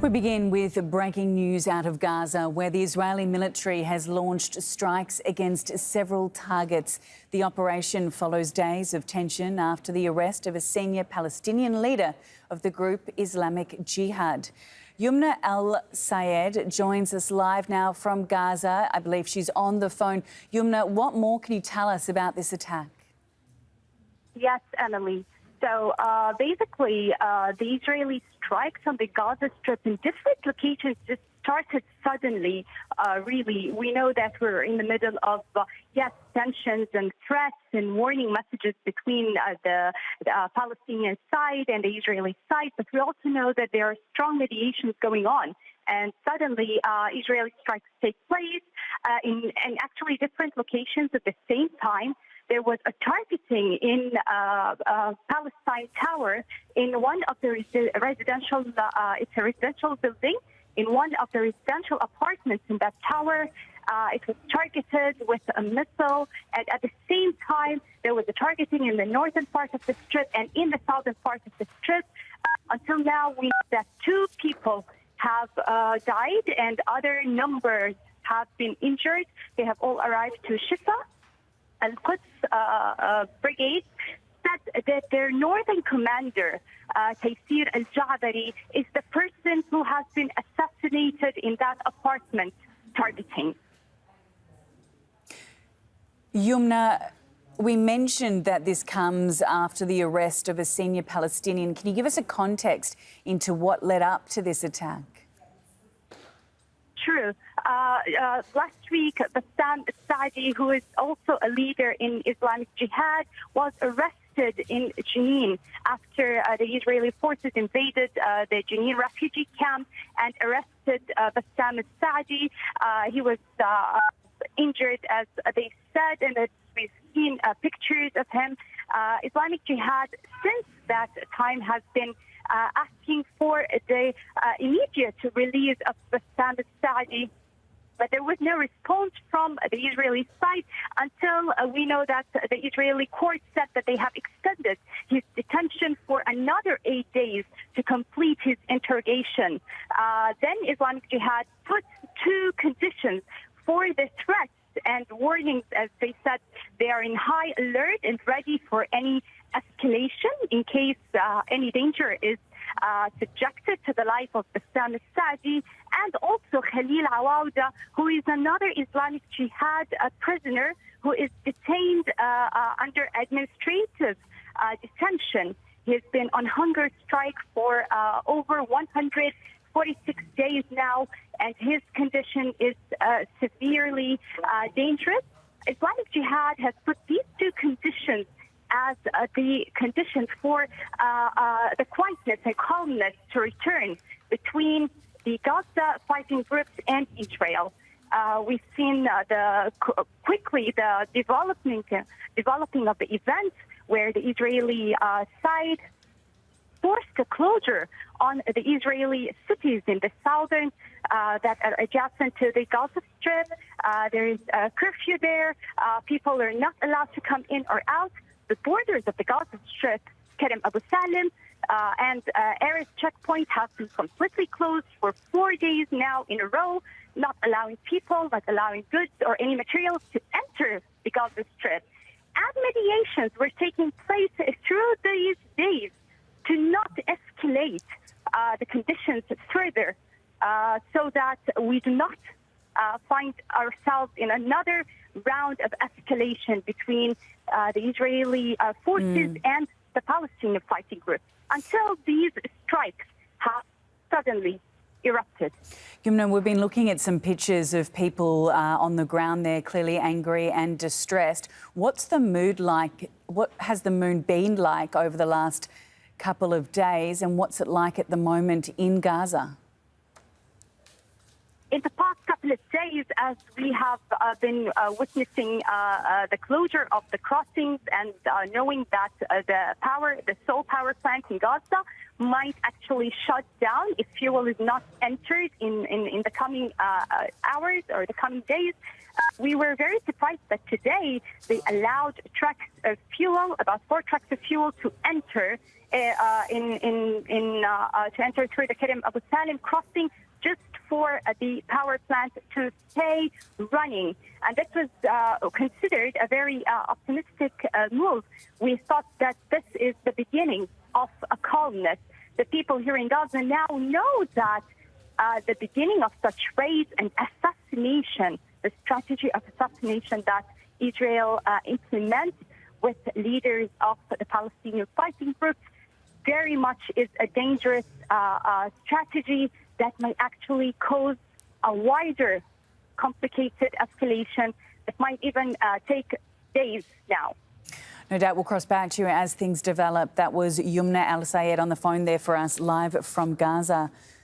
We begin with breaking news out of Gaza, where the Israeli military has launched strikes against several targets. The operation follows days of tension after the arrest of a senior Palestinian leader of the group Islamic Jihad. Yumna Al-Sayed joins us live now from Gaza. I believe she's on the phone. Yumna, what more can you tell us about this attack? Yes, Emily. So basically, the Israeli strikes on the Gaza Strip in different locations just started suddenly. Really, we know that we're in the middle of, tensions and threats and warning messages between the Palestinian side and the Israeli side. But we also know that there are strong mediations going on. And suddenly, Israeli strikes take place in actually different locations at the same time. There was a targeting in Palestine Tower in one of the residential, it's a residential building, in one of the residential apartments in that tower. It was targeted with a missile, and at the same time, there was a targeting in the northern part of the strip and in the southern part of the strip. Until now, we know that 2 people have died and other numbers have been injured. They have all arrived to Shifa. Al-Quds brigade said that their northern commander, Taysir al-Ja'bari, is the person who has been assassinated in that apartment targeting. Yumna, we mentioned that this comes after the arrest of a senior Palestinian. Can you give us a context into what led up to this attack? True. Last week, Bassam Saadi, who is also a leader in Islamic Jihad, was arrested in Jenin after the Israeli forces invaded the Jenin refugee camp and arrested Bassam Saadi. He was injured, as they said, and we've seen pictures of him. Islamic Jihad, since that time, has been asking for the immediate release of Bassam Saadi, but there was no response from the Israeli side until we know that the Israeli court said that they have extended his detention for another 8 days to complete his interrogation. Then Islamic Jihad put 2 conditions for the threats and warnings. As they said, they are in high alert and ready for any escalation in case any danger is subjected to the life of Bassam Saadi, and also Khalil Awauda, who is another Islamic Jihad prisoner who is detained under administrative detention. He has been on hunger strike for over 146 days now, and his condition is severely dangerous. Islamic Jihad has put these 2 conditions as the conditions for the quietness and calmness to return between the Gaza fighting groups and Israel. We've seen the developing of the events where the Israeli side forced a closure on the Israeli cities in the southern that are adjacent to the Gaza Strip. There is a curfew there. People are not allowed to come in or out. The borders of the Gaza Strip, Kerem Abu Salim, and Erez checkpoint have been completely closed for 4 days now in a row, not allowing people, not allowing goods or any materials to enter the Gaza Strip. And mediations were taking place through these days to not escalate the conditions further, so that we do not find ourselves in another round of escalation between the Israeli forces and the Palestinian fighting group until these strikes have suddenly erupted. Yumna, we've been looking at some pictures of people on the ground there, clearly angry and distressed. What's the mood like? What has the mood been like over the last couple of days, and what's it like at the moment in Gaza? In the past couple of days, as we have been witnessing the closure of the crossings and knowing that the sole power plant in Gaza might actually shut down if fuel is not entered in the coming hours or the coming days. We were very surprised that today they allowed trucks of fuel, about 4 trucks of fuel, to enter to enter through the Kerem Abu Salim crossing, just for the power plant to stay running. And that was considered a very optimistic move. We thought that this is the beginning of a calmness. The people here in Gaza now know that the beginning of such raids and assassination, the strategy of assassination that Israel implements with leaders of the Palestinian fighting groups, very much is a dangerous strategy that might actually cause a wider, complicated escalation that might even take days now. No doubt we'll cross back to you as things develop. That was Yumna Al Sayed on the phone there for us live from Gaza.